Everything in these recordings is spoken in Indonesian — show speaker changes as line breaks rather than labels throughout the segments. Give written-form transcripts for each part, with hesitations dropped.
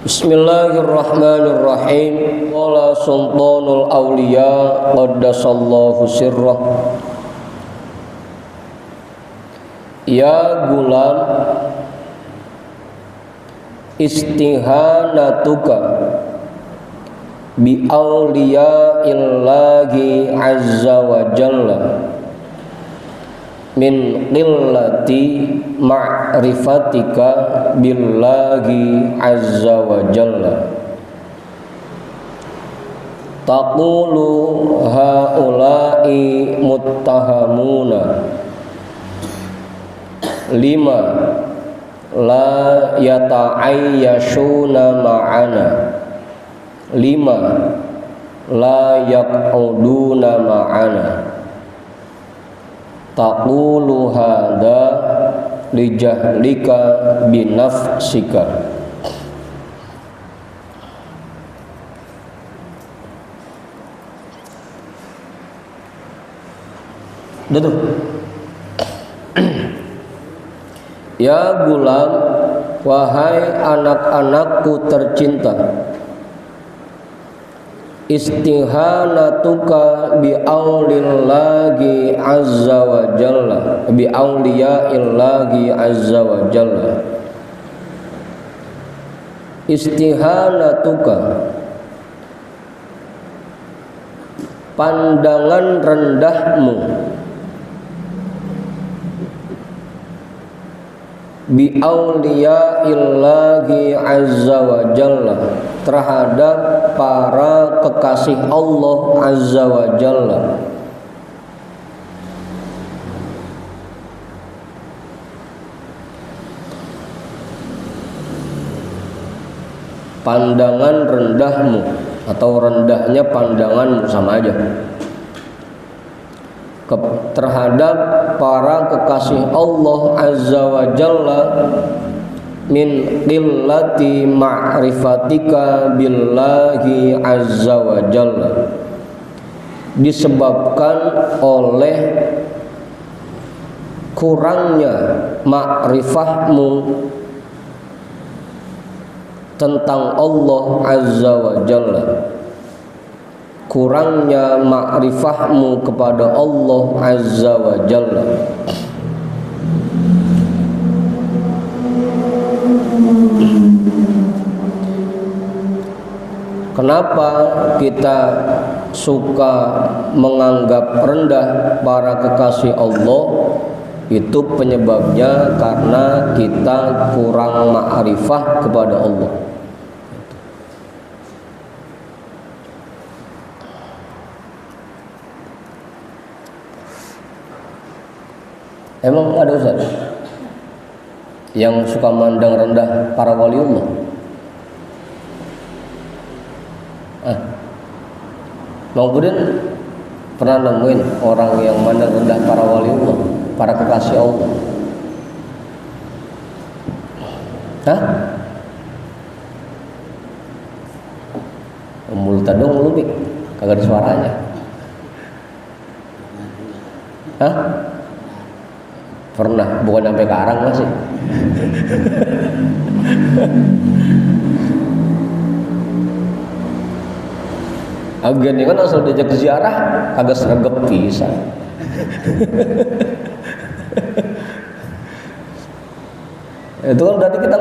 Bismillahirrahmanirrahim. Qala sultanul awliya qaddasallahu sirrah. Ya gulam, istihanatuka bi awliya illahi azza wa jalla min qillati ma'rifatika billahi azza wa jalla. Taqulu haula'i muttahamuna lima la yata'ayyashuna ma'ana, lima la yaq'uduna ma'ana. Taqulu hadza lijahlika binafsika. Betul. Ya gulam, wahai anak-anakku tercinta, istihanatuka bi aulillahi azza wa jalla, bi auliya'illahi azza wa jalla. Istihanatuka, pandangan rendahmu, bi auliya'illahi azza wa jalla, terhadap para kekasih Allah azza wa jalla. Pandangan rendahmu atau rendahnya pandanganmu sama aja, terhadap para kekasih Allah azza wa jalla min qillati ma'rifatika billahi azza wa jalla, disebabkan oleh kurangnya ma'rifahmu tentang Allah azza wa jalla, kurangnya ma'rifahmu kepada Allah azza wa jalla. Kenapa kita suka menganggap rendah para kekasih Allah? Itu penyebabnya karena kita kurang ma'rifah kepada Allah. Emang ada Ustaz yang suka mandang rendah para waliullah? Bang Budin pernah nemuin orang yang mandang rendah para waliullah, para kekasih Allah? Hah? Mulut dong lu Bik, kagak ada suaranya. Hah? Pernah, bukan sampai ke Arang masih. Agen ini kan asal diajak ke ziarah agak seragap pisan. Itu kan berarti kita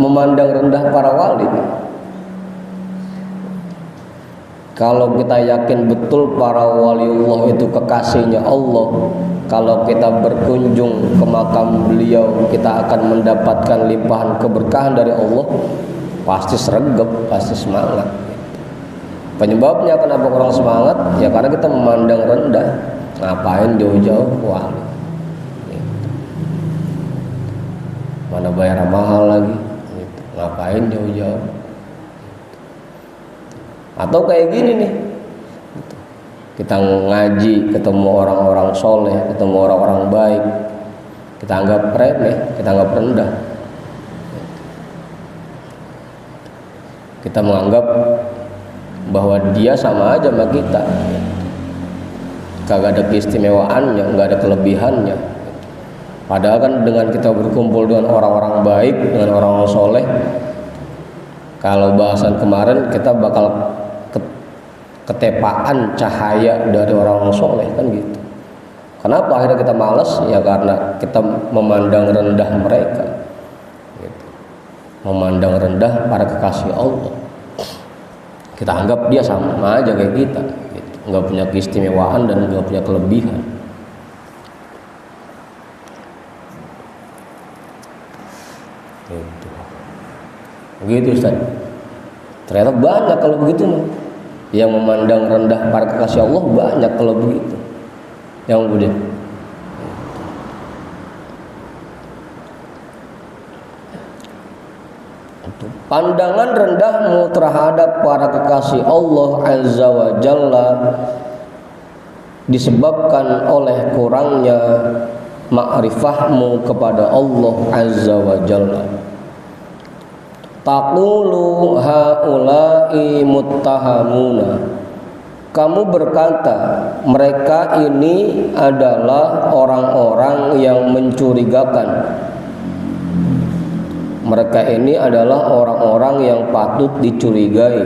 memandang rendah para wali. Kalau kita yakin betul para waliullah itu kekasihnya Allah, kalau kita berkunjung ke makam beliau, kita akan mendapatkan limpahan keberkahan dari Allah, pasti sergap, pasti semangat. Penyebabnya kenapa kurang semangat? Ya karena kita memandang rendah. Ngapain jauh-jauh wali? Mana bayar mahal lagi? Ngapain jauh-jauh? Atau kayak gini nih, kita ngaji, ketemu orang-orang soleh, ketemu orang-orang baik, kita anggap remeh, kita anggap rendah. Kita menganggap bahwa dia sama aja sama kita, kagak ada keistimewaannya, nggak ada kelebihannya. Padahal kan dengan kita berkumpul dengan orang-orang baik, dengan orang-orang soleh, Kalau bahasan kemarin kita bakal ketepaan cahaya dari orang-orang soleh kan gitu. Kenapa akhirnya kita malas? Ya karena kita memandang rendah mereka gitu. Memandang rendah para kekasih Allah. Kita anggap dia sama aja kayak kita gitu. Nggak punya keistimewaan dan nggak punya kelebihan. Gitu. Begitu Ustaz. Ternyata banyak kalau begitu yang memandang rendah para kekasih Allah, banyak kalau begitu. Yang kemudian pandangan rendahmu terhadap para kekasih Allah Azza wa Jalla disebabkan oleh kurangnya ma'rifahmu kepada Allah Azza wa Jalla. Taqulu haula'i muttahamuna. Kamu berkata, mereka ini adalah orang-orang yang mencurigakan. Mereka ini adalah orang-orang yang patut dicurigai.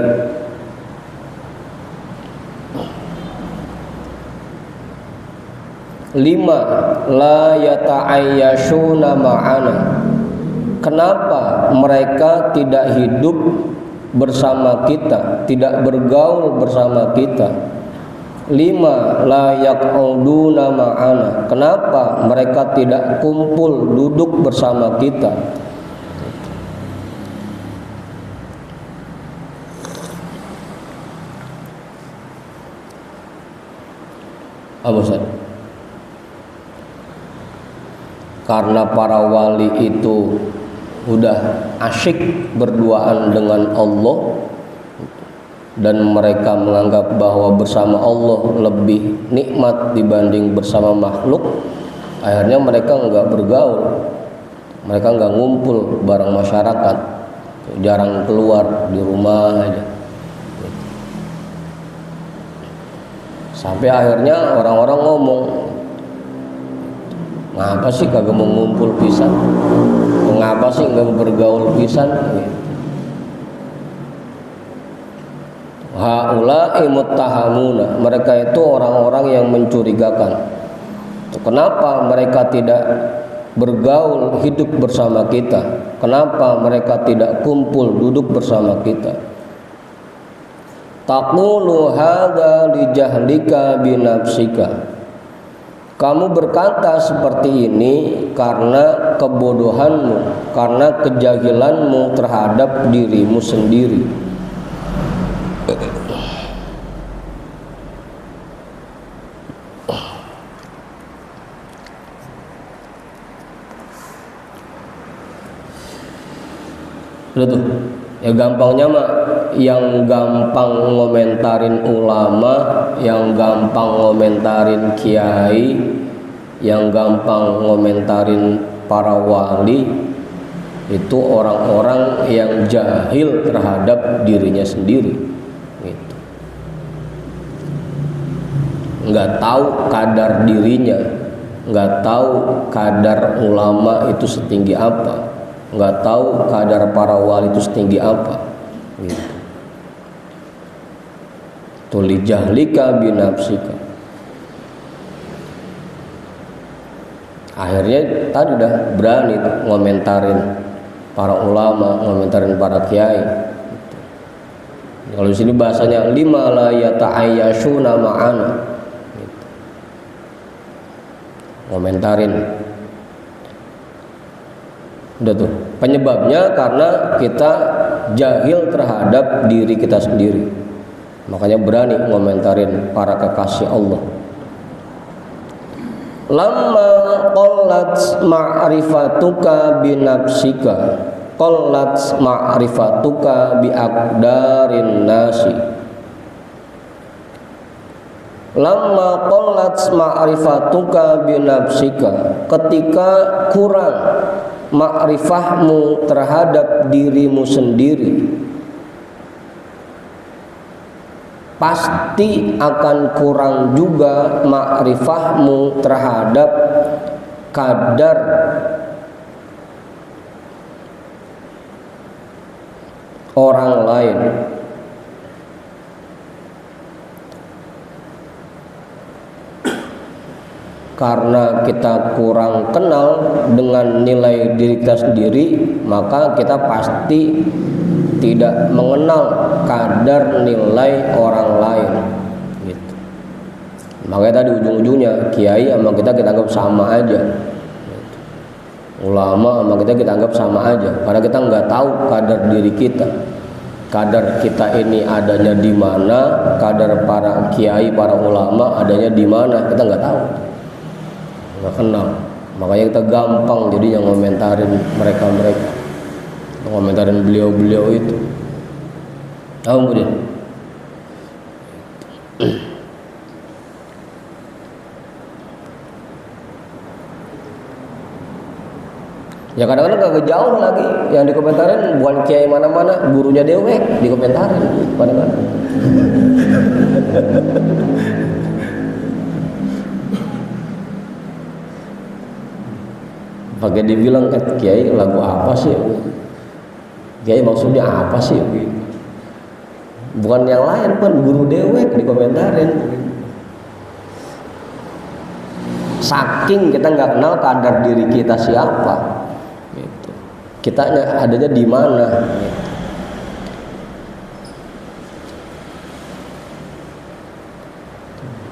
Lima, la yata'ayyashuna ma'ana. Kenapa mereka tidak hidup bersama kita, tidak bergaul bersama kita? Lima, la yaq'uduna ma'ana. Kenapa mereka tidak kumpul duduk bersama kita? Apa Ustaz? Karena para wali itu udah asyik berduaan dengan Allah dan mereka menganggap bahwa bersama Allah lebih nikmat dibanding bersama makhluk, akhirnya mereka nggak bergaul, mereka nggak ngumpul bareng masyarakat, jarang keluar, di rumah aja. Sampai akhirnya orang-orang ngomong, ngapa sih kagak mau ngumpul pisan? Ngapa sih nggak bergaul pisan? Haula'i muttahamuna. Mereka itu orang-orang yang mencurigakan. Kenapa mereka tidak bergaul, hidup bersama kita? Kenapa mereka tidak kumpul, duduk bersama kita? Taqulu hadza li jahlika bi nafsika. Kamu berkata seperti ini karena kebodohanmu, karena kejahilanmu terhadap dirimu sendiri. Udah tuh. Ya gampangnya mah yang gampang ngomentarin ulama, yang gampang ngomentarin kiai, yang gampang ngomentarin para wali itu orang-orang yang jahil terhadap dirinya sendiri gitu. Nggak tahu kadar dirinya, nggak tahu kadar ulama itu setinggi apa, nggak tahu kadar para wali itu setinggi apa gitu. Tuli jahlika binafsika. Akhirnya tadi udah berani ngomentarin para ulama, ngomentarin para kiai gitu. Kalau di sini bahasanya lima la yata'ayyashuna ma'ana gitu. Ngomentarin. Udah tuh, penyebabnya karena kita jahil terhadap diri kita sendiri. Makanya berani ngomentarin para kekasih Allah. Lamma qallat ma'rifatuka binafsika, qallat ma'rifatuka biaqdarin nasi. Lamma qallat ma'rifatuka binafsika, ketika kurang ma'rifahmu terhadap dirimu sendiri, pasti akan kurang juga ma'rifahmu terhadap orang lain. Karena kita kurang kenal dengan nilai diri kita sendiri, maka kita pasti tidak mengenal kadar nilai orang lain gitu. Makanya tadi ujung-ujungnya kiai sama kita anggap sama aja gitu. Ulama sama kita anggap sama aja, karena kita nggak tahu kadar diri kita. Kadar kita ini adanya di mana, kadar para kiai, para ulama adanya di mana, kita nggak tahu, nggak kenal. Makanya kita gampang jadinya ngomentarin mereka, ngomentarin beliau itu. Tahu kemudian ya kadang-kadang agak jauh lagi yang dikomentarin bukan kiai mana-mana, gurunya dewek dikomentarin kadang-kadang. Pakai dibilang kiai lagu apa sih? Kiai maksudnya apa sih? Bukan yang lain, kan guru dewek dikomentarin. Saking kita nggak kenal kadar diri kita siapa, gitu. Kita adanya di mana? Gitu.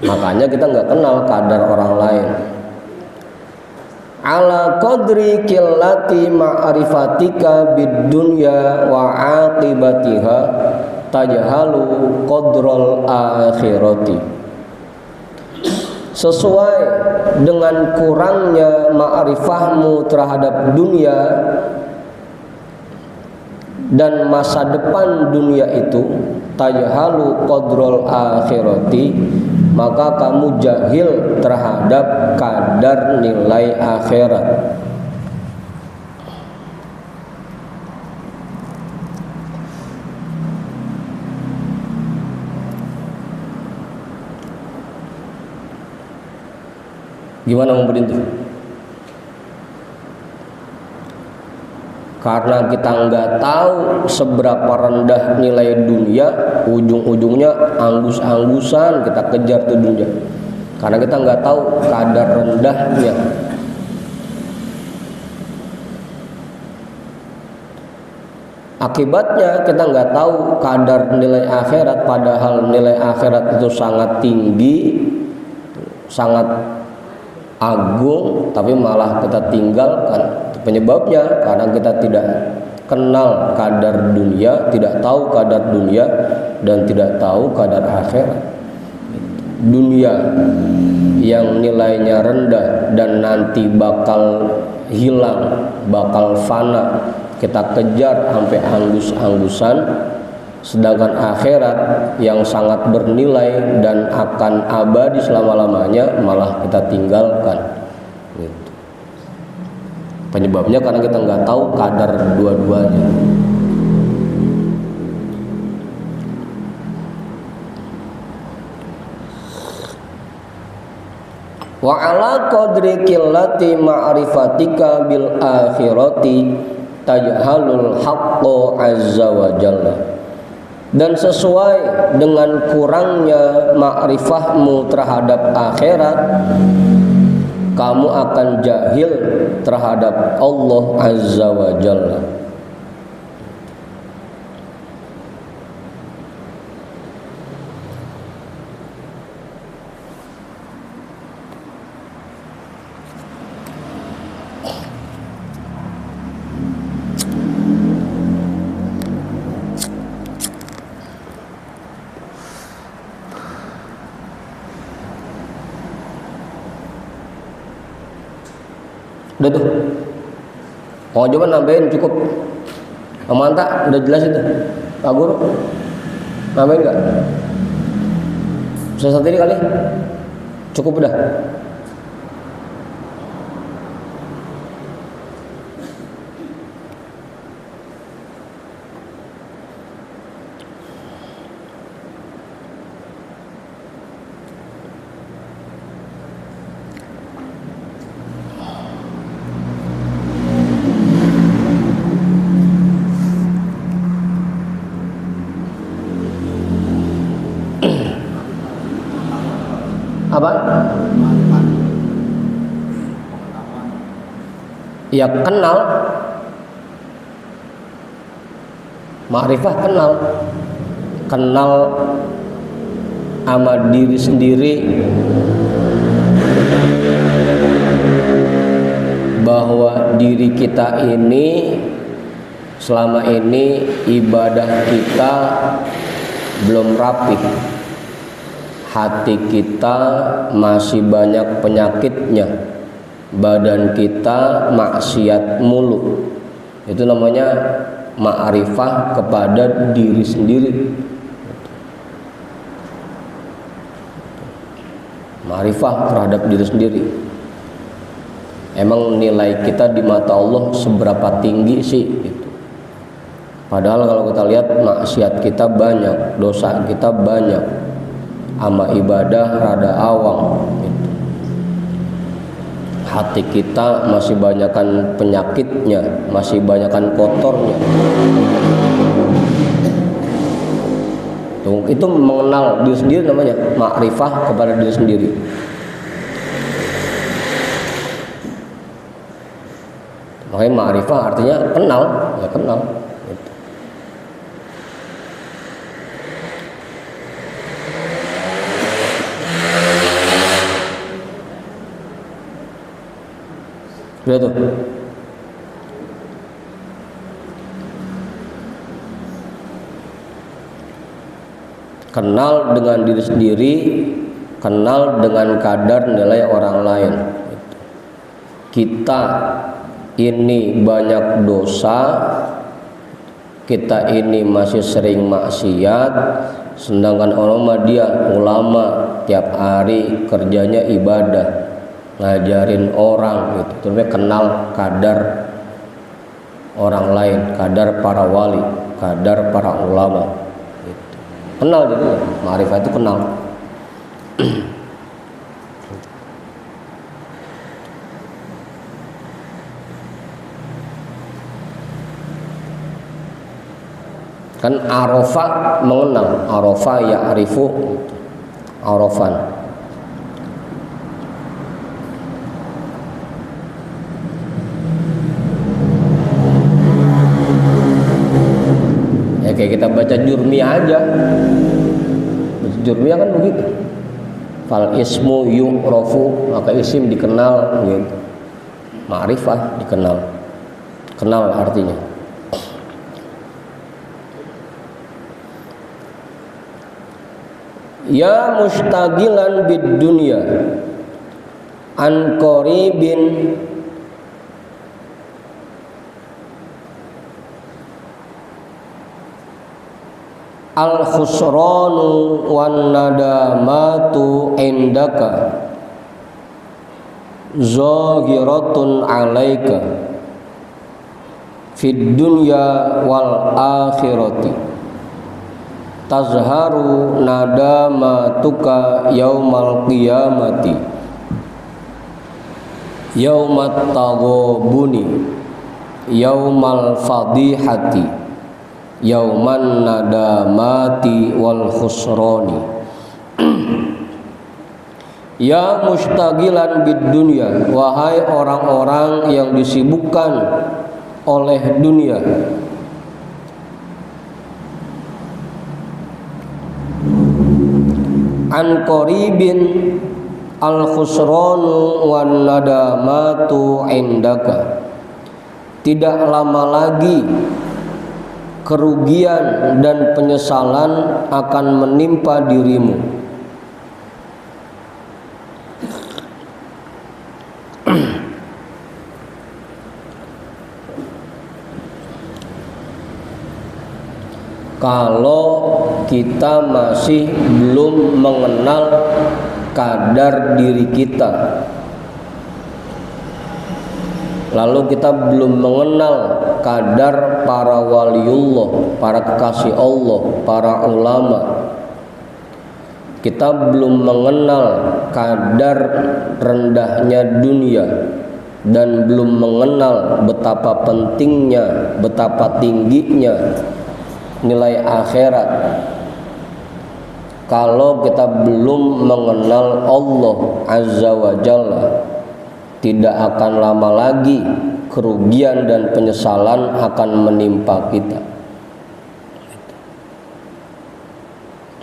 Makanya kita nggak kenal kadar orang lain. Ala qadri qillati ma'rifatika bidunya wa aqibatiha tajhalu qadral akhirati. Sesuai dengan kurangnya ma'rifahmu terhadap dunia dan masa depan dunia itu, tajhalu qadral akhirati, maka kamu jahil terhadap kadar nilai akhirat. Gimana mau berintu? Karena kita nggak tahu seberapa rendah nilai dunia, ujung-ujungnya anggus-anggusan kita kejar tuh dunia. Karena kita nggak tahu kadar rendahnya. Akibatnya kita nggak tahu kadar nilai akhirat, padahal nilai akhirat itu sangat tinggi, sangat agung, tapi malah kita tinggalkan. Penyebabnya karena kita tidak kenal kadar dunia, tidak tahu kadar dunia, dan tidak tahu kadar akhirat. Dunia yang nilainya rendah dan nanti bakal hilang, bakal fana, kita kejar sampai anggus-anggusan. Sedangkan akhirat yang sangat bernilai dan akan abadi selama-lamanya malah kita tinggalkan gitu. Penyebabnya karena kita nggak tahu kadar dua-duanya. Wa ala qadri qillati ma'rifatika bil akhirati tajhalul haqqo azza wa jalla. Dan sesuai dengan kurangnya ma'rifahmu terhadap akhirat, kamu akan jahil terhadap Allah azza wa jalla. Udah tuh, mau coba nambahin cukup. Mantap, udah jelas itu Pak Guru, nambahin nggak? Susah sendiri kali, cukup udah. Apa? Ya kenal. Ma'rifah kenal sama diri sendiri bahwa diri kita ini selama ini ibadah kita belum rapi, hati kita masih banyak penyakitnya, badan kita maksiat mulu. Itu namanya ma'rifah kepada diri sendiri. Ma'rifah terhadap diri sendiri. Emang nilai kita di mata Allah seberapa tinggi sih gitu. Padahal kalau kita lihat maksiat kita banyak, dosa kita banyak, ama ibadah rada awang gitu. Hati kita masih banyakkan penyakitnya, masih banyakkan kotornya. Itu mengenal diri sendiri namanya ma'rifah kepada diri sendiri. Makanya ma'rifah artinya kenal, ya kenal. Gitu. Sudah tuh. Kenal dengan diri sendiri, kenal dengan kadar nilai orang lain. Kita ini banyak dosa, kita ini masih sering maksiat, sedangkan orang dia ulama tiap hari kerjanya ibadah, ngajarin orang gitu. Terus kenal kadar orang lain, kadar para wali, kadar para ulama gitu. Kenal jadi ma'rifah itu kenal. Kan arafa mengenal, arafa ya'rifu, arafan. Ya kayak kita baca jurmiyah aja. Baca jurmiyah kan begitu. Fal ismu yu'rafu, maka isim dikenal gitu. Ma'rifah dikenal. Kenal artinya. Ya mustagilan bid dunya an qaribin al khusranu wan nadamatu indaka zahiratun alaika fid dunya wal akhirati tazharu nadamatuka yaumal qiyamati yaumat taghabuni yaumal fadihati yauman nadamati wal khusrani. Ya mustagilan bid dunya, wahai orang-orang yang disibukkan oleh dunia. An qaribin al khusranu wan nadamatu indaka, tidak lama lagi kerugian dan penyesalan akan menimpa dirimu. Kalau kita masih belum mengenal kadar diri kita, lalu kita belum mengenal kadar para waliullah, para kekasih Allah, para ulama, kita belum mengenal kadar rendahnya dunia, dan belum mengenal betapa pentingnya, betapa tingginya nilai akhirat, kalau kita belum mengenal Allah Azza wa Jalla, tidak akan lama lagi kerugian dan penyesalan akan menimpa kita.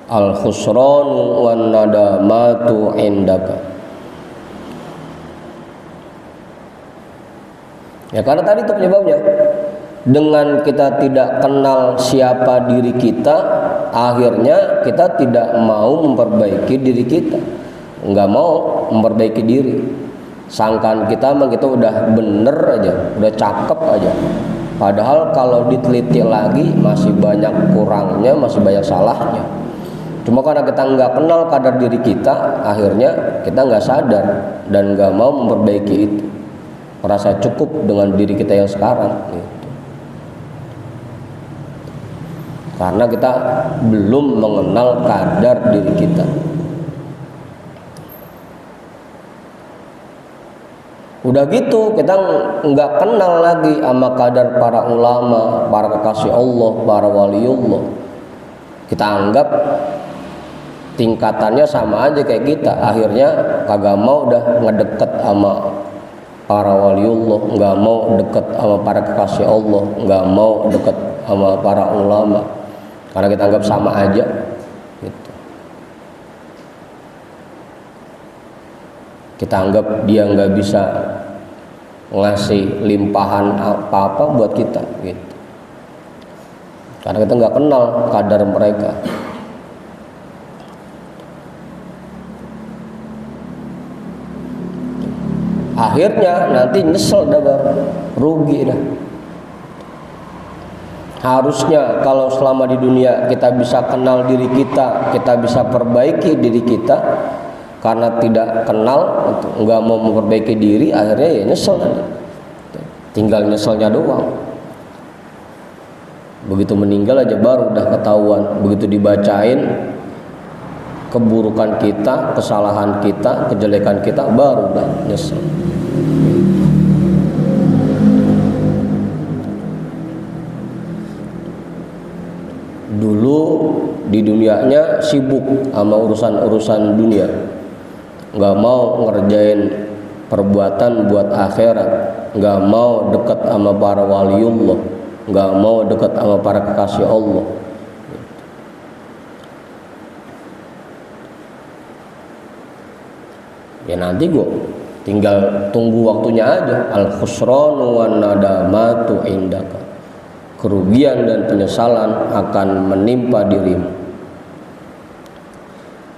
Al-khusranu wan nadamatu indaka. Ya karena tadi itu penyebabnya. Dengan kita tidak kenal siapa diri kita, akhirnya kita tidak mau memperbaiki diri kita, nggak mau memperbaiki diri. Sangkaan kita mah kita udah bener aja, udah cakep aja. Padahal kalau diteliti lagi masih banyak kurangnya, masih banyak salahnya. Cuma karena kita nggak kenal kadar diri kita, akhirnya kita nggak sadar dan nggak mau memperbaiki itu. Merasa cukup dengan diri kita yang sekarang gitu. Karena kita belum mengenal kadar diri kita. Udah gitu kita nggak kenal lagi sama kadar para ulama, para kekasih Allah, para waliullah. Kita anggap tingkatannya sama aja kayak kita. Akhirnya kagak mau udah ngedeket sama para waliullah, nggak mau deket sama para kekasih Allah, nggak mau deket sama para ulama. Karena kita anggap sama aja gitu. Kita anggap dia nggak bisa ngasih limpahan apa-apa buat kita gitu. Karena kita nggak kenal kadar mereka. Akhirnya nanti nyesel dah, rugi dah. Harusnya kalau selama di dunia kita bisa kenal diri kita, kita bisa perbaiki diri kita. Karena tidak kenal, nggak mau memperbaiki diri, akhirnya ya nyesel. Tinggal nyeselnya doang. Begitu meninggal aja baru udah ketahuan. Begitu dibacain keburukan kita, kesalahan kita, kejelekan kita, baru udah nyesel. Dulu di dunianya sibuk sama urusan-urusan dunia, nggak mau ngerjain perbuatan buat akhirat, nggak mau dekat sama para waliullah, nggak mau dekat sama para kekasih Allah. Ya nanti gue tinggal tunggu waktunya aja. Al-khusranu wan nadamatu indaka. Kerugian dan penyesalan akan menimpa dirimu.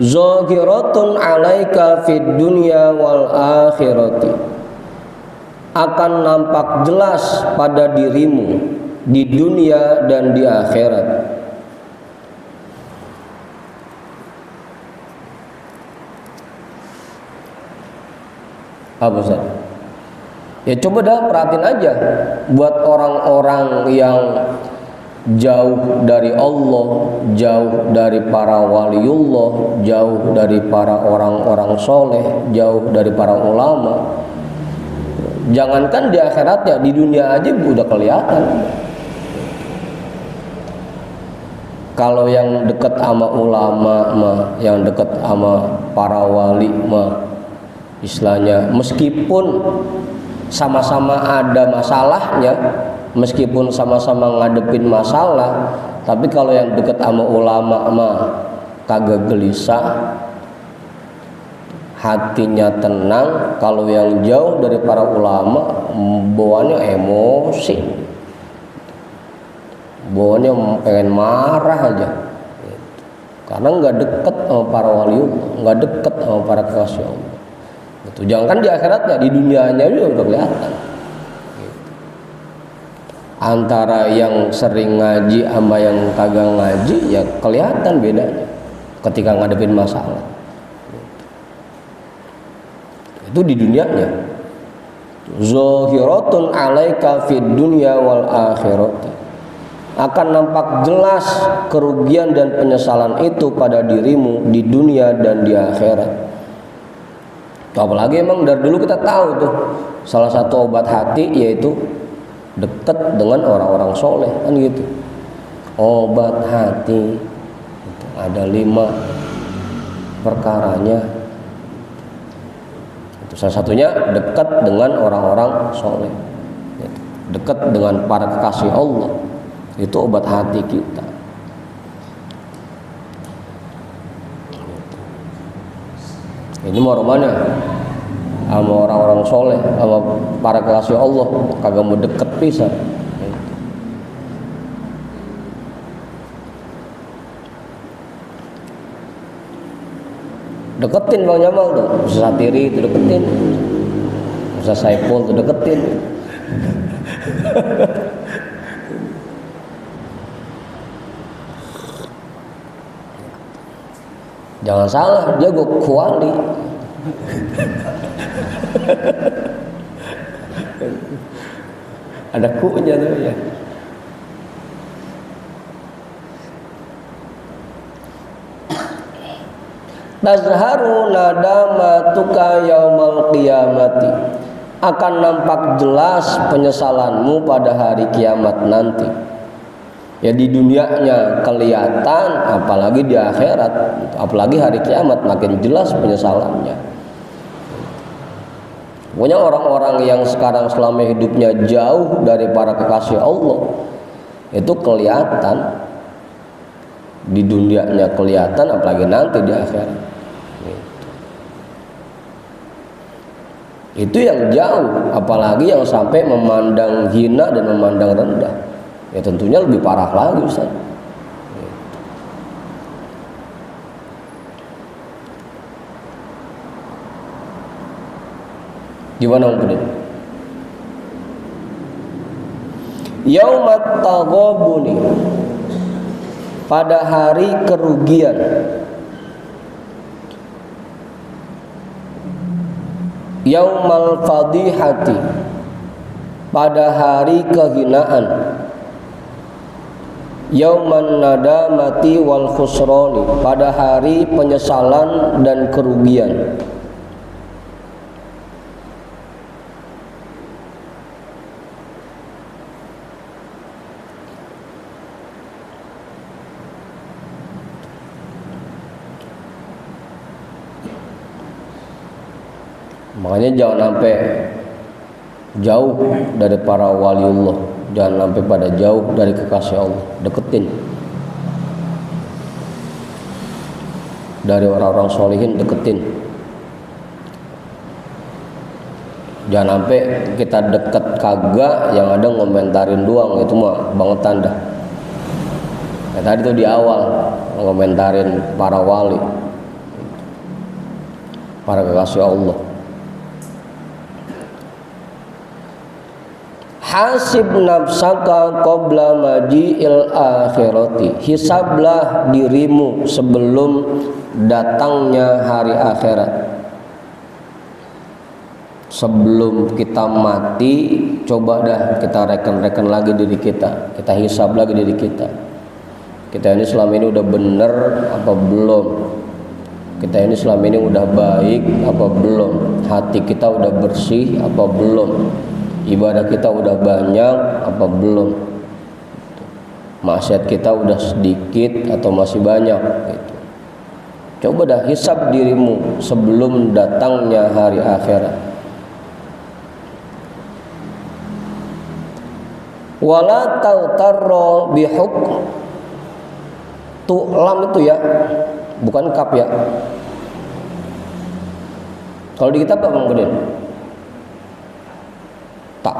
Zahiratun alaika fid dunya wal akhirati. Akan nampak jelas pada dirimu di dunia dan di akhirat. Apa Ustaz? Ya coba dah perhatiin aja buat orang-orang yang jauh dari Allah, jauh dari para waliullah, jauh dari para orang-orang soleh, jauh dari para ulama. Jangankan di akhiratnya, di dunia aja udah kelihatan. Kalau yang dekat sama ulama mah, yang dekat sama para wali mah, istilahnya meskipun sama-sama ada masalahnya, meskipun sama-sama ngadepin masalah, tapi kalau yang dekat sama ulama mah kagak gelisah, hatinya tenang. Kalau yang jauh dari para ulama bawaannya emosi, bawaannya pengen marah aja, karena nggak dekat sama para wali, nggak dekat sama para kekasih Allah. Gitu. Jangan di akhiratnya, di dunianya juga udah kelihatan. Gitu. Antara yang sering ngaji sama yang kagak ngaji ya kelihatan bedanya ketika ngadepin masalah. Gitu. Itu di dunianya. Zahiratun alaika fid dunya wal akhirati. Akan nampak jelas kerugian dan penyesalan itu pada dirimu di dunia dan di akhirat. Apalagi emang dari dulu kita tahu tuh salah satu obat hati yaitu dekat dengan orang-orang soleh, kan gitu. Obat hati itu ada 5. perkaranya. Itu salah satunya dekat dengan orang-orang soleh, dekat dengan para kekasih Allah. Itu obat hati kita. Ini mau mana? Sama orang-orang soleh, sama para kekasih Allah, kagak mau deket pisan. Deketin Bang Jamal tuh, Ustaz Satiri itu deketin, Ustaz Saiful itu deketin. Jangan salah, dia gue kuali. Ada kunya tuh ya. Tazharu nadamatuka yaumal qiyamati, akan nampak jelas penyesalanmu pada hari kiamat nanti. Ya di dunianya kelihatan, apalagi di akhirat, apalagi hari kiamat makin jelas penyesalannya. Pokoknya orang-orang yang sekarang selama hidupnya jauh dari para kekasih Allah, itu kelihatan di dunianya kelihatan, apalagi nanti di akhirat. Itu yang jauh, apalagi yang sampai memandang hina dan memandang rendah. Ya tentunya lebih parah lagi, Ustaz. Gimana kemudian? Yaumat taghabuni, pada hari kerugian. Yaumal fadihati, pada hari kehinaan. Yauman nadamati wal khusrani, pada hari penyesalan dan kerugian. Makanya jangan sampai jauh dari para waliullah, jangan sampai pada jauh dari kekasih Allah. Deketin dari orang-orang solihin, deketin. Jangan sampai kita deket kagak, yang ada ngomentarin doang, itu mah bangetan dah. Ya, tadi tuh di awal ngomentarin para wali, para kekasih Allah. Hasib nafsaka qabla maji'il akhirati, hisablah dirimu sebelum datangnya hari akhirat. Sebelum kita mati, coba dah kita reken-reken lagi diri kita, kita hisab lagi diri kita. Kita ini selama ini udah bener apa belum? Kita ini selama ini udah baik apa belum? Hati kita udah bersih apa belum? Ibadah kita udah banyak apa belum? Maksiat kita udah sedikit atau masih banyak gitu. Coba dah hisab dirimu sebelum datangnya hari akhirat. Wala tautarra bihukm, tu lam itu ya, bukan kap ya. Kalau di kitab apa kemudian? Tak,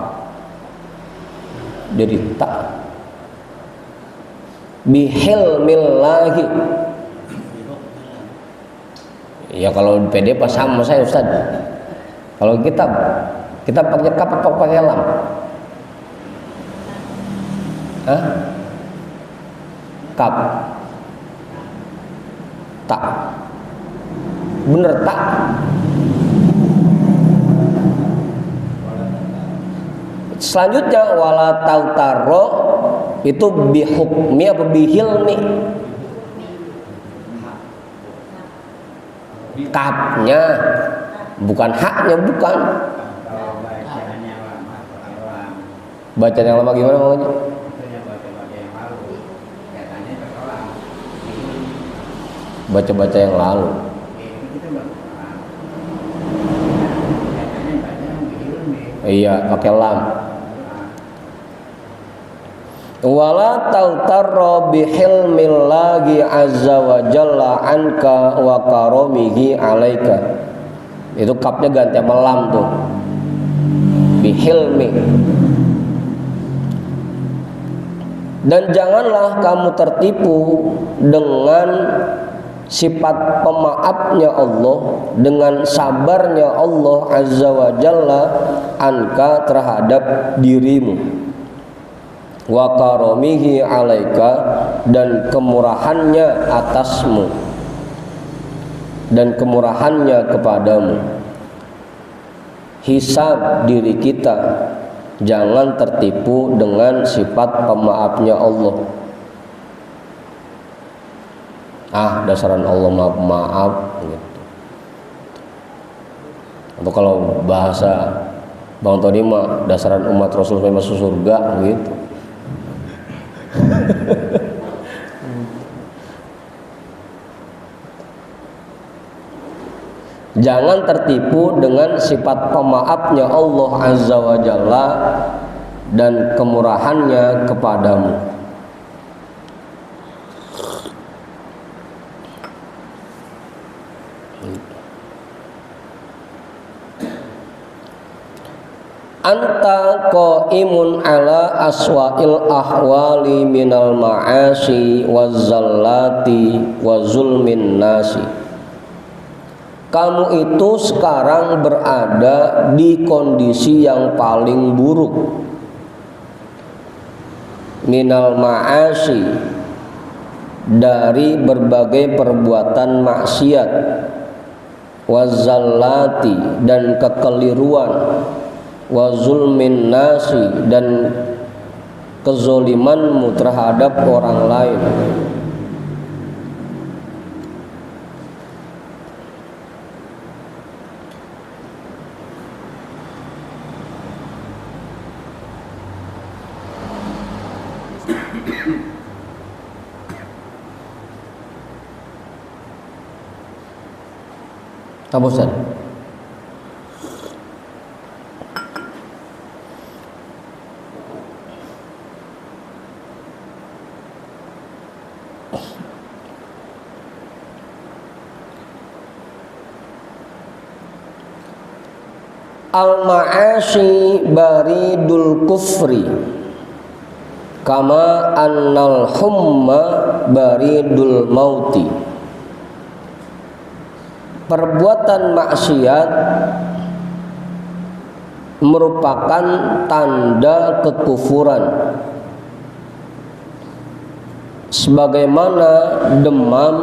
jadi tak. Bihilmillahi, ya kalau di PDF sama saya Ustaz. Kalau kita pakai kap atau pakai lam? Hah? Kap, tak, bener tak. Selanjutnya wala tautaro itu bihukmi apa bihilmi? Kapnya bukan haknya, bukan. Bacaan yang lama gimana makanya? Baca-baca yang lalu. Iya, pakai lam. Wala tautarra bihilmillahi azza wa jalla anka wa karomihi alaika. Itu kapnya ganti sama lam tuh. Bihilmi. Dan janganlah kamu tertipu dengan sifat pemaafnya Allah, dengan sabarnya Allah azza wa jalla anka terhadap dirimu, wa karomihi alaika, dan kemurahannya atasmu dan kemurahannya kepadamu. Hisab diri kita, jangan tertipu dengan sifat pemaafnya Allah. Dasaran Allah maaf gitu. Atau kalau bahasa Bang Tony mah dasaran umat Rasul masuk surga gitu. Jangan tertipu dengan sifat pemaafnya Allah azza wa jalla dan kemurahannya kepadamu. Anta qaimun ala aswa'il ahwali minal ma'asi wazzallati wa zulmin nasi. Kamu itu sekarang berada di kondisi yang paling buruk. Minal ma'asi, dari berbagai perbuatan maksiat, wazzallati, dan kekeliruan, wa zulmin nasi, dan kezolimanmu terhadap orang lain. Apa Ustaz? Al-ma'asi baridul kufri kama annal humma baridul mauti. Perbuatan maksiat merupakan tanda kekufuran, sebagaimana demam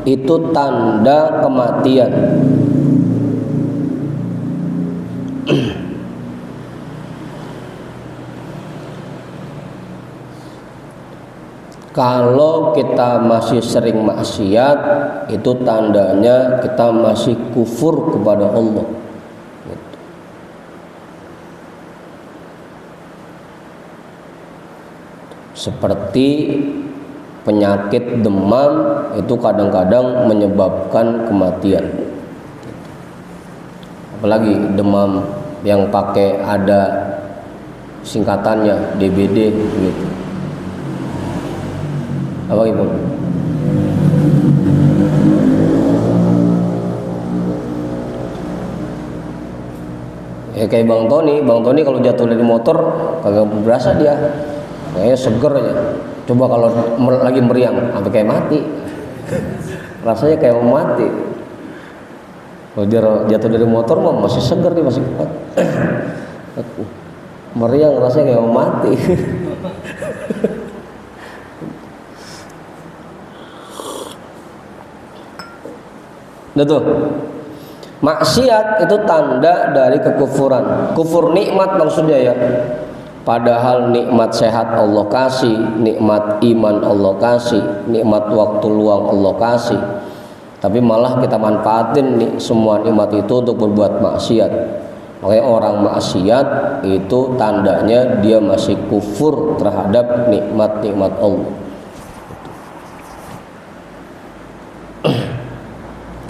itu tanda kematian. Kalau kita masih sering maksiat, itu tandanya kita masih kufur kepada Allah. Seperti penyakit demam itu kadang-kadang menyebabkan kematian. Apalagi demam yang pakai ada singkatannya DBD gitu. Apa Ibu? Ya kayak Bang Tony kalau jatuh dari motor kagak berasa dia, kayaknya seger aja. Coba kalau lagi meriang sampai kayak mati, rasanya kayak mau mati. Kalau dia jatuh dari motor mah masih seger, dia masih kuat. Meriang rasanya kayak mau mati. Nah tuh, maksiat itu tanda dari kekufuran. Kufur nikmat maksudnya ya. Padahal nikmat sehat Allah kasih, nikmat iman Allah kasih, nikmat waktu luang Allah kasih. Tapi malah kita manfaatin nih semua nikmat itu untuk berbuat maksiat. Makanya orang maksiat itu tandanya dia masih kufur terhadap nikmat-nikmat Allah.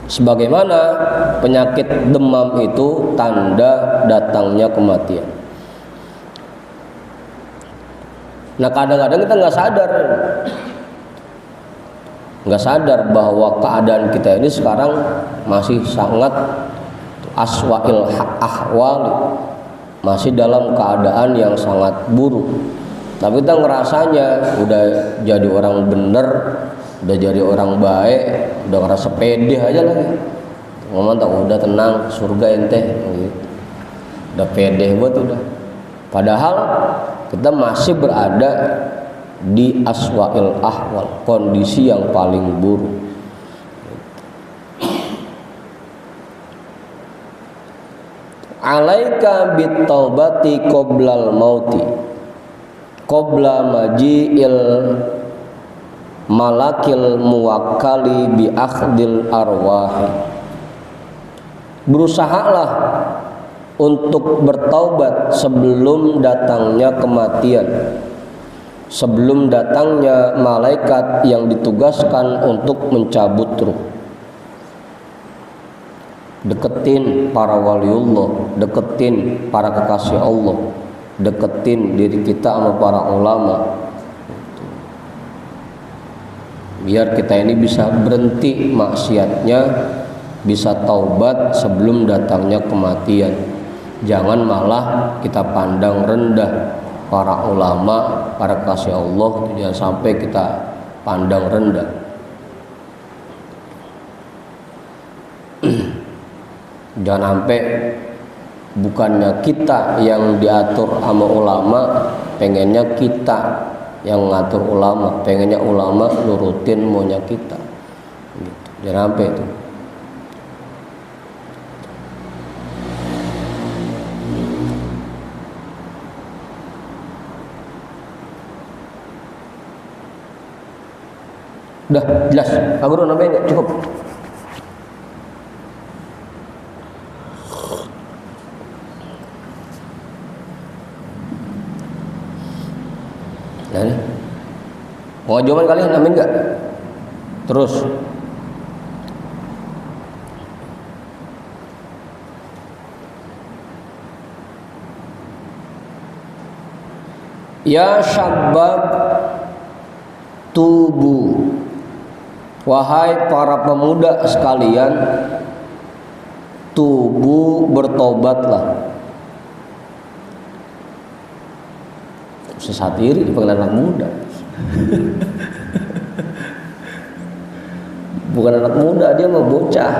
Sebagaimana penyakit demam itu tanda datangnya kematian. Nah kadang-kadang kita nggak sadar bahwa keadaan kita ini sekarang masih sangat aswa'il ahwali, masih dalam keadaan yang sangat buruk. Tapi kita ngerasanya udah jadi orang bener, udah jadi orang baik, udah ngerasa pede aja lagi. Ngomong tak udah tenang, surga ente, gitu. Udah pede buat udah. Padahal kita masih berada di aswa'il ahwal, kondisi yang paling buruk. Alaika bitaubati qoblal mauti qabla maji'il malakil muwakkali bi akhdil arwahi. Berusahalah untuk bertaubat sebelum datangnya kematian, sebelum datangnya malaikat yang ditugaskan untuk mencabut ruh. Deketin para waliullah, deketin para kekasih Allah, deketin diri kita sama para ulama, biar kita ini bisa berhenti maksiatnya, bisa taubat sebelum datangnya kematian. Jangan malah kita pandang rendah para ulama, para kekasih Allah, jangan sampai kita pandang rendah. Jangan sampai bukannya kita yang diatur sama ulama, pengennya kita yang ngatur ulama, pengennya ulama nurutin maunya kita, gitu. Jangan sampai itu. Udah jelas, Pak Guru namanya cukup. Nah, mau jawaban kalian amin enggak? Terus ya syabab tubuh, wahai para pemuda sekalian, tubuh bertobatlah. Sesatiri dipanggil anak muda. Bukan anak muda, dia mau bocah.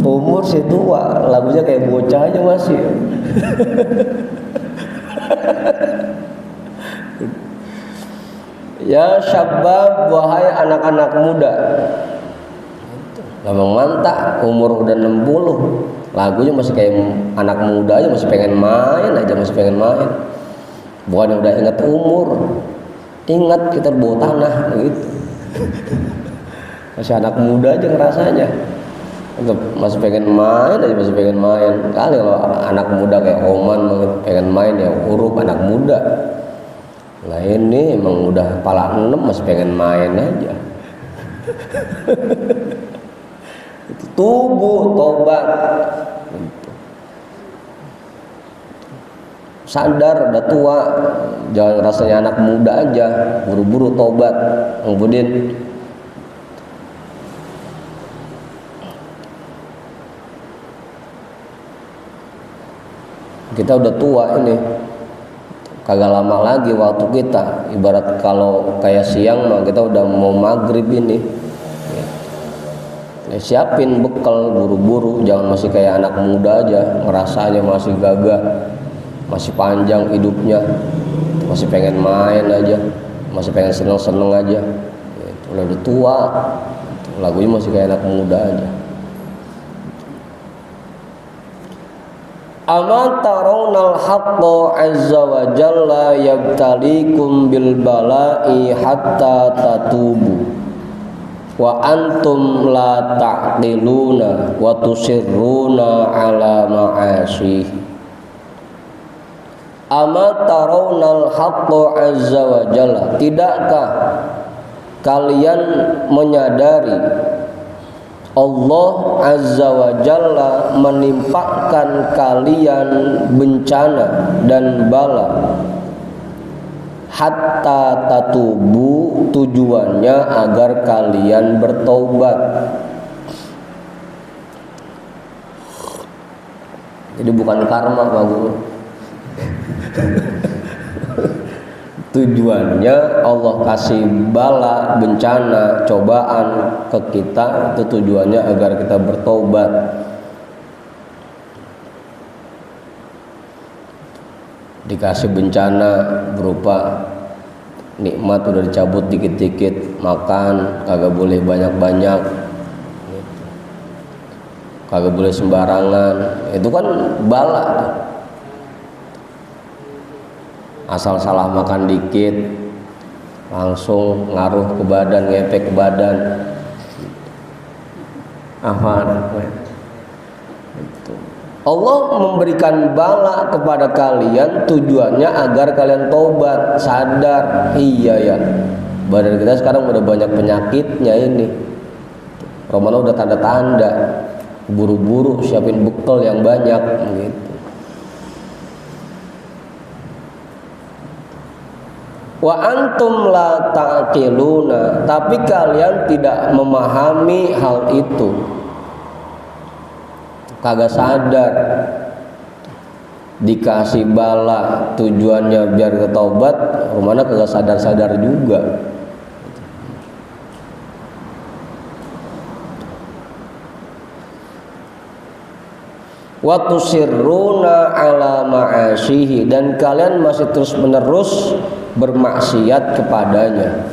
Umur sih tua, lagunya kayak bocah aja masih. Ya syabab, wahai anak-anak muda. Lambang mantap, umur udah 60, lagunya masih kayak anak muda aja, masih pengen main aja, masih pengen main. Bukan yang udah ingat umur, ingat kita bawa tanah gitu. Masih anak muda aja ngerasanya, masih pengen main aja, masih pengen main. Kali kalau anak muda kayak Oman pengen main ya huruf anak muda. Nah ini emang udah kepala 6 masih pengen main aja. Tubuh tobat, sadar udah tua, jangan rasanya anak muda aja, buru-buru tobat. Kemudian kita udah tua ini, kagak lama lagi waktu kita. Ibarat kalau kayak siang mah kita udah mau maghrib ini. Siapin bekal buru-buru, jangan masih kayak anak muda aja, ngerasanya masih gagah, masih panjang hidupnya, masih pengen main aja, masih pengen seneng-seneng aja. Udah tua, lagunya masih kayak anak muda aja. Ama tarawnal haqqa azza wa jalla yabtalikum bil bala'i hatta tatubu wa antum la ta'qiluna wa tusirruna ala ma'asih. Ama tarawnal haqqa azza wa jalla, tidakkah kalian menyadari Allah azza wa jalla menimpakan kalian bencana dan bala hatta tatubu, tujuannya agar kalian bertaubat. Jadi bukan karma Pak Guru. Tujuannya Allah kasih bala, bencana, cobaan ke kita, itu tujuannya agar kita bertobat. Dikasih bencana berupa nikmat udah dicabut dikit-dikit, makan kagak boleh banyak-banyak, kagak boleh sembarangan, itu kan bala. Asal salah makan dikit langsung ngaruh ke badan, ngefek ke badan. Allah memberikan bala kepada kalian tujuannya agar kalian tobat, sadar, iya ya, badan kita sekarang udah banyak penyakitnya ini. Ramadan udah tanda-tanda, buru-buru siapin bekal yang banyak gitu. Wa antum la ta'qiluna, tapi kalian tidak memahami hal itu, kagak sadar. Dikasih bala tujuannya biar ketaubat, rumana kagak sadar-sadar juga. Wa tusirruna ala ma'asyihi, dan kalian masih terus menerus bermaksiat kepadanya.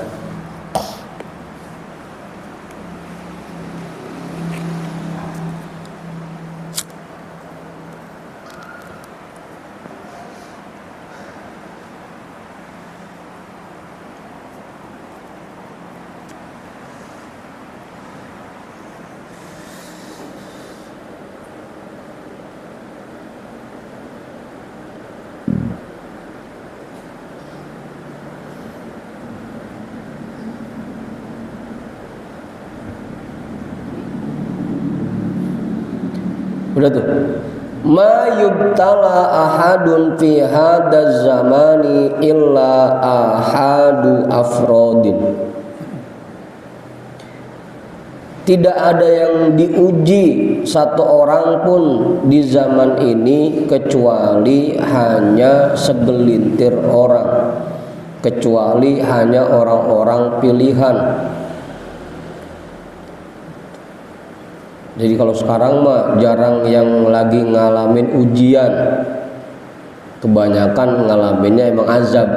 Udah tuh. Ma yubtala ahadun fi hadaz zamani illa ahadu afrodin. Tidak ada yang diuji satu orang pun di zaman ini kecuali hanya segelintir orang, kecuali hanya orang-orang pilihan. Jadi kalau sekarang mah jarang yang lagi ngalamin ujian, kebanyakan ngalaminnya emang azab.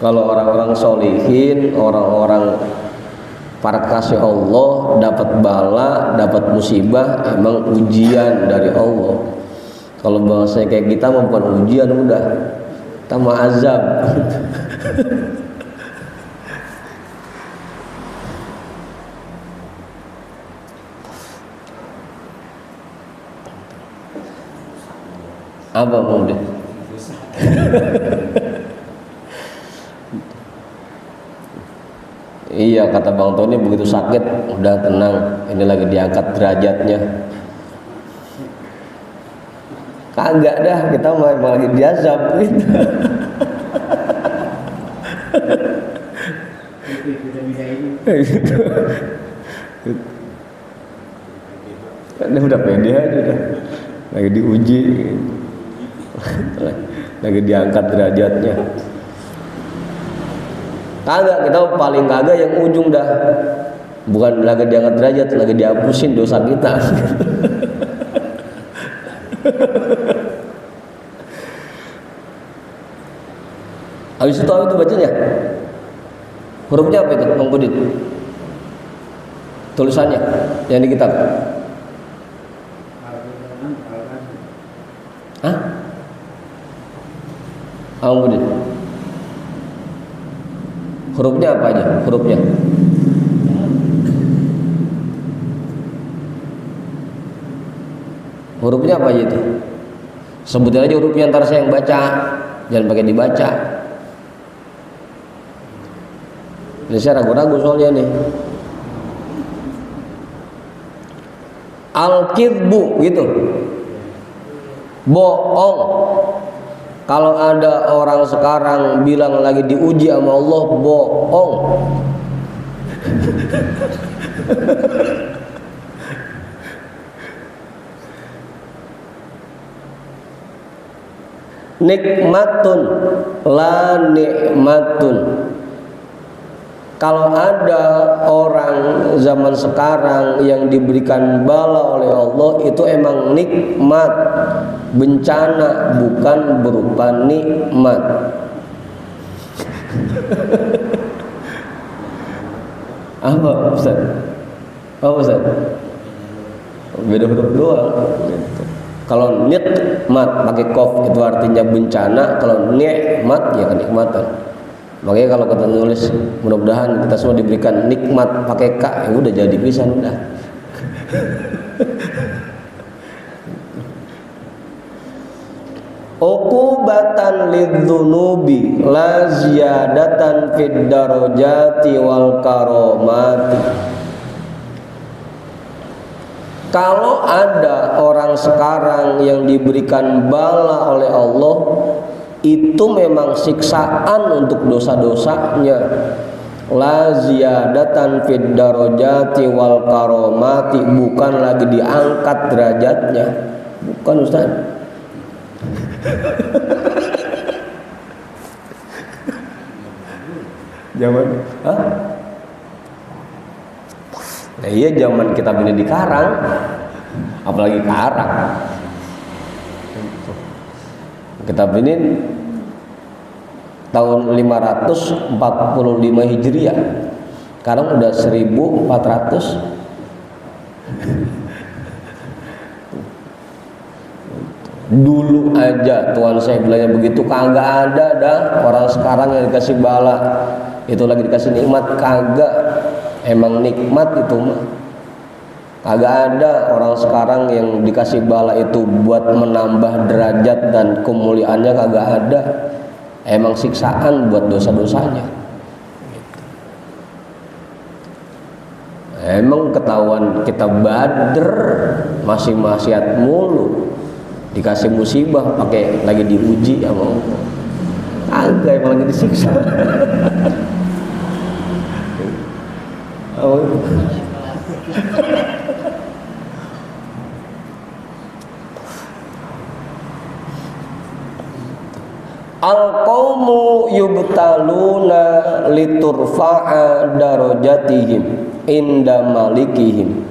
Kalau orang-orang solihin, orang-orang para kasih Allah dapat bala, dapat musibah, emang ujian dari Allah. Kalau bahasa kayak kita mah bukan ujian, udah kita mah azab. Apa kemudian? Iya, kata Bang Tony, begitu sakit udah tenang, ini lagi diangkat derajatnya. Kagak dah, kita malah lagi diazab gitu. Dia udah pede aja dah. Lagi diuji, lagi diangkat derajatnya. Kagak, kita paling kagak yang ujung dah. Bukan lagi diangkat derajat, lagi dihapusin dosa kita. Habis itu apa itu bacanya? Hurufnya apa itu, Bang Budin? Tulisannya yang di kitab. Hah? Bang Budin. Hurufnya apa aja? Hurufnya. Hurufnya apa aja itu? Sebutin aja hurufnya, ntar saya yang baca, jangan pakai dibaca. Ini saya ragu-ragu soalnya nih. Al-kidbu gitu, bohong. Kalau ada orang sekarang bilang lagi diuji sama Allah, bohong. Nikmatun la nikmatun. Kalau ada orang zaman sekarang yang diberikan bala oleh Allah, itu emang nikmat, bencana, bukan berupa nikmat. Apa Ustaz? Apa Ustaz? Beda huruf doang. Kalau nikmat pakai kof itu artinya bencana, kalau nikmat ya kenikmatan. Makanya kalau kita nulis, mudah-mudahan kita semua diberikan nikmat pakai k, ya udah jadi bisa udah. Uqubatan lidzunubi la ziyadatan fid darajati wal karamati. Kalau ada orang sekarang yang diberikan bala oleh Allah, itu memang siksaan untuk dosa-dosanya. La ziyadatan fid darajati wal karamati, bukan lagi diangkat derajatnya. Bukan Ustaz. Zaman, hah? Nah, iya zaman kita bini di Karang, apalagi Karang. Kita bini tahun 545 Hijriah. Sekarang udah 1400. Dulu aja Tuhan saya bilangnya begitu, kagak ada dah orang sekarang yang dikasih bala itu lagi dikasih nikmat, kagak. Emang nikmat itu mah kagak ada orang sekarang yang dikasih bala itu buat menambah derajat dan kemuliaannya, kagak ada. Emang siksaan buat dosa-dosanya. Emang ketahuan kita Badr masih maksiat mulu, dikasih musibah pakai lagi diuji sama Allah. Agak emang lagi disiksa. Oh. Al-qaumu yubtaluna liturfa'a darajatihim inda malikihim.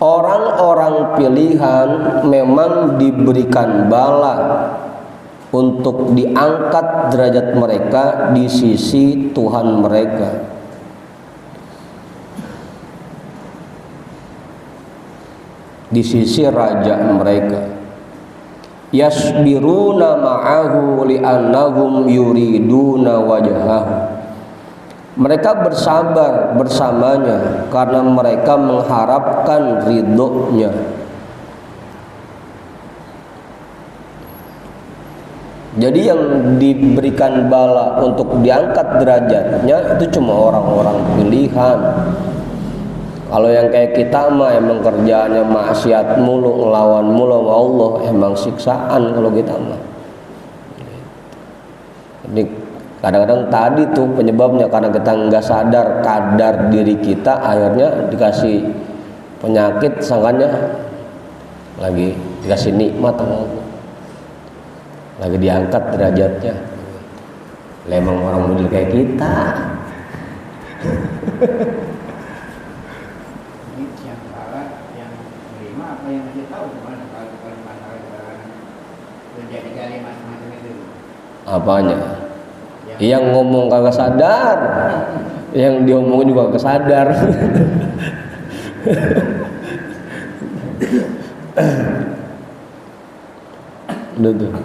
Orang-orang pilihan memang diberikan bala untuk diangkat derajat mereka di sisi Tuhan mereka. Di sisi raja mereka. Yasbiruna ma'ahu li'annahum yuriduna wajhahu. Mereka bersabar bersamanya karena mereka mengharapkan ridhonya. Jadi yang diberikan bala untuk diangkat derajatnya itu cuma orang-orang pilihan. Kalau yang kayak kita mah emang kerjaannya maksiat mulu, ngelawan mulu sama Allah, emang siksaan kalau kita mah. Ini kadang-kadang tadi tuh penyebabnya karena kita nggak sadar kadar diri kita, akhirnya dikasih penyakit, sangkanya lagi dikasih nikmat sama Allah, lagi diangkat derajatnya. Emang orang model kayak kita.
Yang masih tahu gimana kalau masalah terjadi macam-macam itu.
Apanya? Yang ngomong kagak sadar, yang diomongin juga kagak sadar. Betul.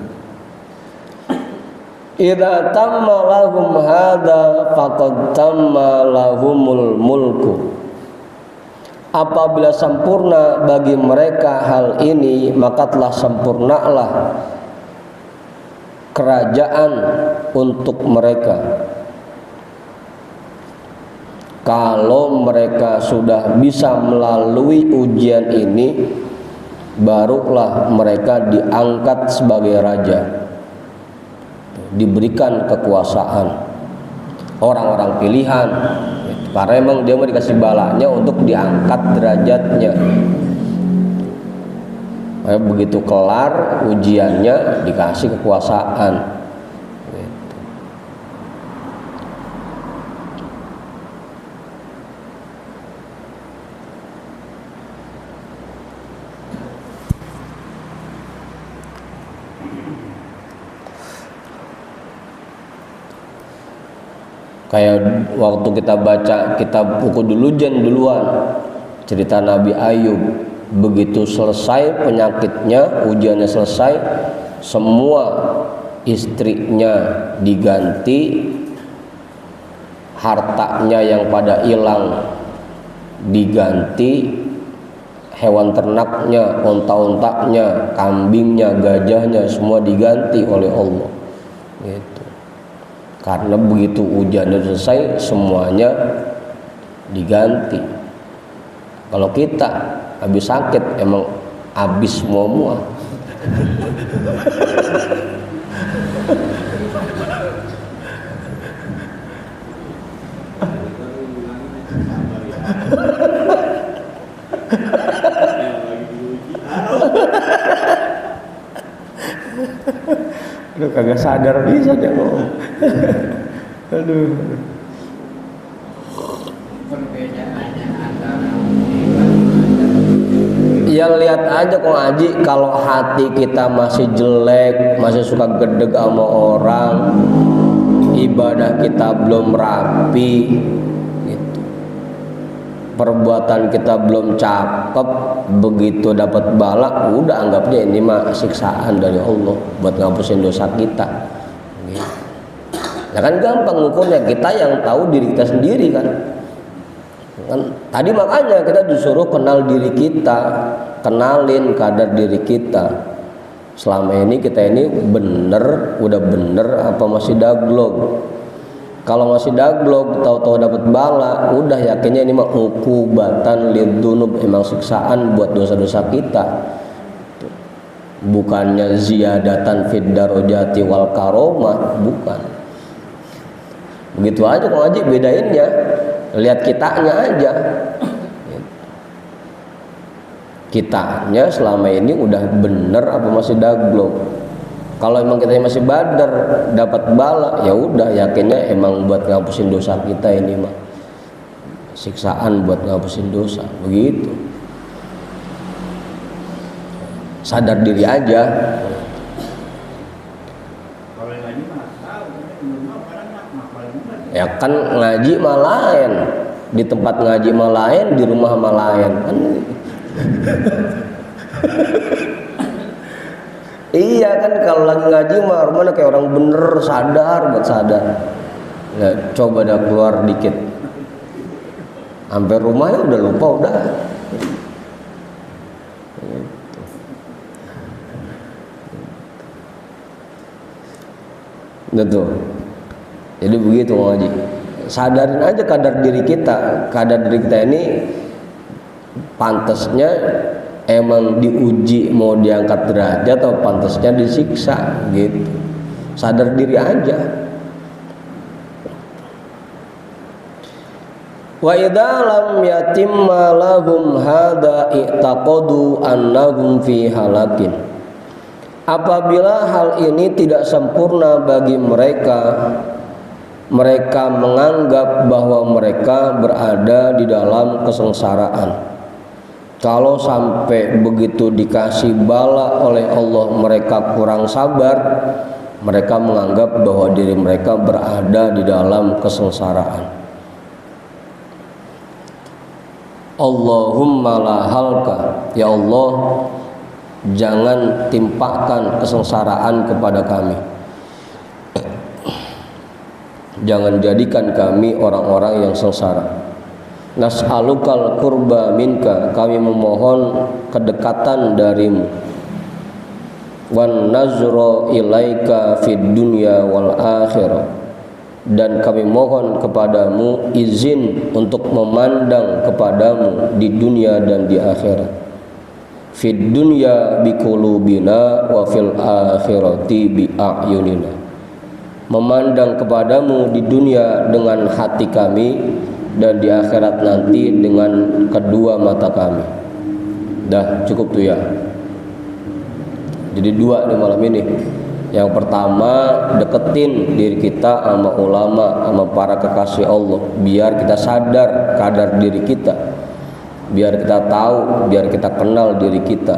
Idza tamma lahum hadza faqad tamma lahumul mulku. Apabila sempurna bagi mereka hal ini, maka telah sempurnalah kerajaan untuk mereka. Kalau mereka sudah bisa melalui ujian ini, barulah mereka diangkat sebagai raja, diberikan kekuasaan, orang-orang pilihan. Karena memang dia mau dikasih balanya untuk diangkat derajatnya. Begitu kelar ujiannya dikasih kekuasaan. Kayak waktu kita baca kitab Ukudulujan duluan, cerita Nabi Ayub, begitu selesai penyakitnya, ujiannya selesai, semua istrinya diganti, hartanya yang pada hilang diganti, hewan ternaknya, onta-ontanya, kambingnya, gajahnya semua diganti oleh Allah. Gitu. Karena begitu ujiannya selesai, semuanya diganti. Kalau kita habis sakit, emang habis semua. Aduh, kagak sadar bisa dia ngomong. Aduh.
Perbedaannya antara
Ya lihat aja kok Haji, kalau hati kita masih jelek, masih suka gedeg sama orang, ibadah kita belum rapi, gitu. Perbuatan kita belum cakep, begitu dapat bala, udah anggapnya ini mah siksaan dari Allah buat ngapusin dosa kita. Gitu. Ya kan gampang ngukurnya, kita yang tahu diri kita sendiri kan. Tadi makanya kita disuruh kenal diri kita, kenalin kadar diri kita. Selama ini kita ini bener, udah bener apa masih daglog? Kalau masih daglog, tahu-tahu dapat bala, udah yakinnya ini mah ukubatan lidunub, emang siksaan buat dosa-dosa kita. Bukannya ziyadatan fid darajati wal karomah, bukan. Begitu aja kok Haji bedainnya. Lihat kitanya aja. Kitanya selama ini udah bener apa masih daglog? Kalau emang kita masih badar, dapat bala, ya udah yakinnya emang buat ngapusin dosa kita ini mah. Siksaan buat ngapusin dosa, begitu. Sadar diri aja. Ya kan ngaji mah lain, di tempat ngaji mah lain, di rumah mah lain kan. Iya kan, kalau lagi ngaji mah mana kayak orang bener sadar buat sadar. Ya, coba dah keluar dikit, hampir rumahnya udah lupa udah. Gitu. Jadi begitu ngaji. Sadarin aja kadar diri kita. Kadar diri kita ini pantasnya emang diuji mau diangkat derajat atau pantasnya disiksa gitu. Sadar diri aja. Wa idza lam yatimma lahum hadza i'taqadu annahum fi halakin. Apabila hal ini tidak sempurna bagi mereka, mereka menganggap bahwa mereka berada di dalam kesengsaraan. Kalau sampai begitu dikasih bala oleh Allah mereka kurang sabar, mereka menganggap bahwa diri mereka berada di dalam kesengsaraan. Allahumma la halka, ya Allah, jangan timpakan kesengsaraan kepada kami. Jangan jadikan kami orang-orang yang sengsara. Nas'alukal qurba minka, kami memohon kedekatan darimu. Wan nazra ilaika fid dunya wal akhirah, dan kami mohon kepadamu izin untuk memandang kepadamu di dunia dan di akhirat. Fid dunya biqulubina wa fil akhirati bi a'yunina, memandang kepadamu di dunia dengan hati kami, dan di akhirat nanti dengan kedua mata kami. Dah cukup tuh ya. Jadi dua di malam ini. Yang pertama, deketin diri kita sama ulama, sama para kekasih Allah, biar kita sadar kadar diri kita, biar kita tahu, biar kita kenal diri kita.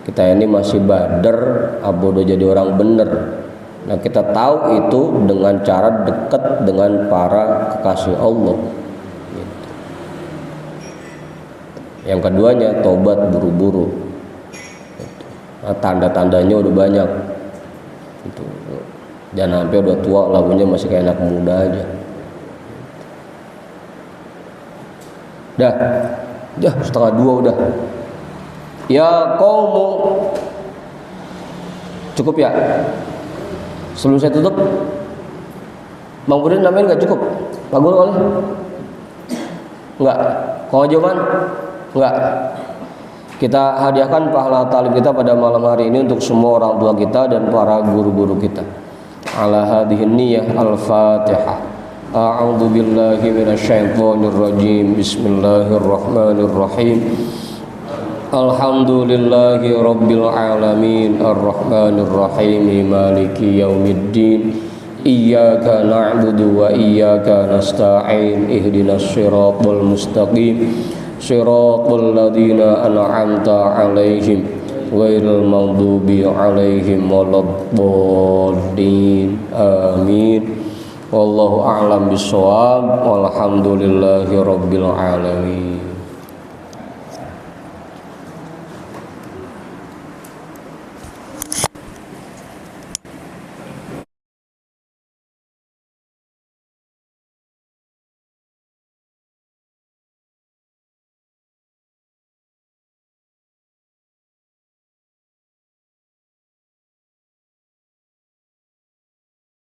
Kita ini masih bader, abodo jadi orang bener. Nah, kita tahu itu dengan cara dekat dengan para kekasih Allah. Gitu. Yang keduanya, tobat buru-buru. Gitu. Nah, tanda-tandanya udah banyak. Gitu. Jangan sampai udah tua lagunya masih kayak anak muda aja. Dah 1:30 udah. Ya qaumu. Cukup ya? Sebelum saya tutup, Bang Budin namanya nggak cukup? Lagu oleh? Nggak? Jawaban? Nggak? Kita hadiahkan pahala talim kita pada malam hari ini untuk semua orang tua kita dan para guru-guru kita. Ala hadhihi niyyah al-Fatihah. A'udzu billahi minasyaitonir rajim. Bismillahirrahmanirrahim. Alhamdulillahi rabbil alamin, arrahmanir rahim, maliki yaumiddin. Iyyaka na'budu wa iyyaka nasta'in. Ihdinas siratal mustaqim, siratal ladzina an'amta 'alaihim ghairil maghdubi 'alaihim waladdallin. Amin. Wallahu a'lam bissawab. Walhamdulillahi rabbil alamin.